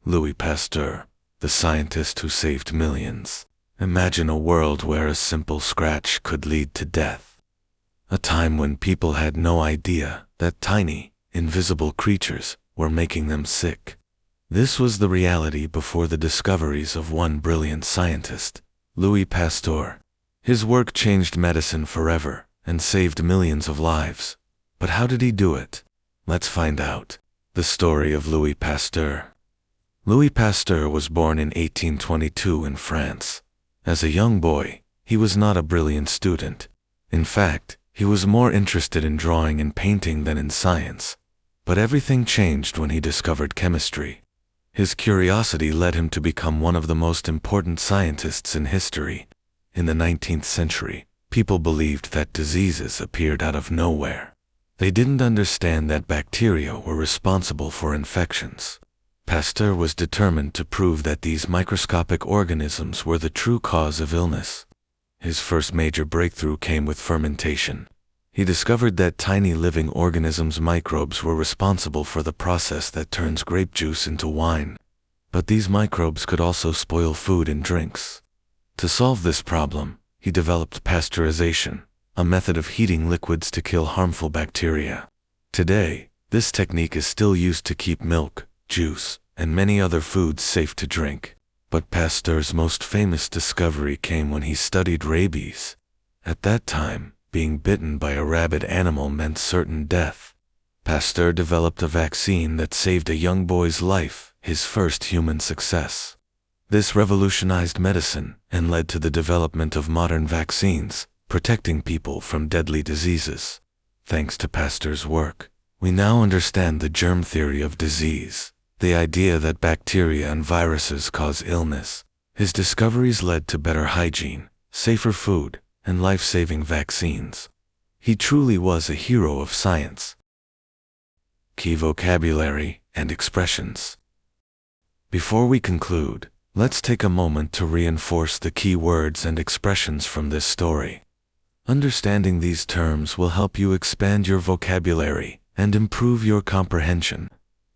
Louis Pasteur, the scientist who saved millions. Imagine a world where a simple scratch could lead to death. A time when people had no idea that tiny, invisible creatures were making them sick. This was the reality before the discoveries of one brilliant scientist, Louis Pasteur. His work changed medicine forever and saved millions of lives. But how did he do it? Let's find out. The story of Louis Pasteur. Louis Pasteur was born in 1822 in France. As a young boy, he was not a brilliant student. In fact, he was more interested in drawing and painting than in science. But everything changed when he discovered chemistry. His curiosity led him to become one of the most important scientists in history. In the 19th century, people believed that diseases appeared out of nowhere. They didn't understand that bacteria were responsible for infections. Pasteur was determined to prove that these microscopic organisms were the true cause of illness. His first major breakthrough came with fermentation. He discovered that tiny living organisms, microbes, were responsible for the process that turns grape juice into wine. But these microbes could also spoil food and drinks. To solve this problem, he developed pasteurization, a method of heating liquids to kill harmful bacteria. Today, this technique is still used to keep milk, juice, and many other foods safe to drink. But Pasteur's most famous discovery came when he studied rabies. At that time, being bitten by a rabid animal meant certain death. Pasteur developed a vaccine that saved a young boy's life, his first human success. This revolutionized medicine and led to the development of modern vaccines, protecting people from deadly diseases. Thanks to Pasteur's work, we now understand the germ theory of disease, the idea that bacteria and viruses cause illness. His discoveries led to better hygiene, safer food, and life-saving vaccines. He truly was a hero of science. Key vocabulary and expressions. Before we conclude, let's take a moment to reinforce the key words and expressions from this story. Understanding these terms will help you expand your vocabulary and improve your comprehension.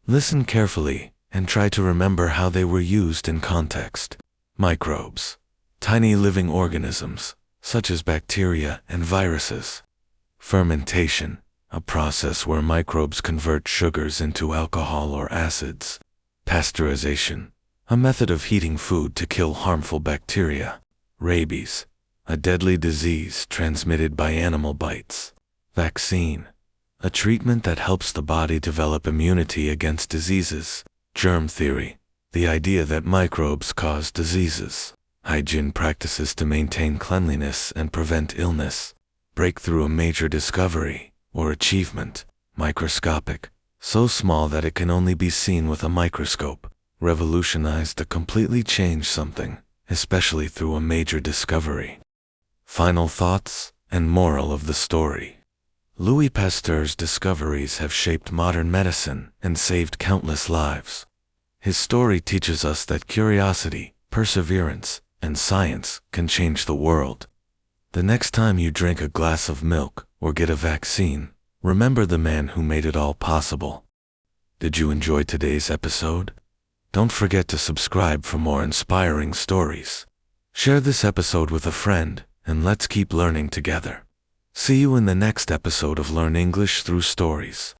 Listen carefully and try to remember how they were used in context. Microbes. Tiny living organisms, such as bacteria and viruses. Fermentation. A process where microbes convert sugars into alcohol or acids. Pasteurization. A method of heating food to kill harmful bacteria. Rabies. A deadly disease transmitted by animal bites. Vaccine. A treatment that helps the body develop immunity against diseases. Germ theory. The idea that microbes cause diseases. Hygiene practices to maintain cleanliness and prevent illness. Breakthrough. A major discovery or achievement. Microscopic. So small that it can only be seen with a microscope. Revolutionized. To completely change something, especially through a major discovery. Final thoughts and moral of the story. Louis Pasteur's discoveries have shaped modern medicine and saved countless lives. His story teaches us that curiosity, perseverance, and science can change the world. The next time you drink a glass of milk or get a vaccine, remember the man who made it all possible. Did you enjoy today's episode? Don't forget to subscribe for more inspiring stories. Share this episode with a friend, and let's keep learning together. See you in the next episode of Learn English Through Stories.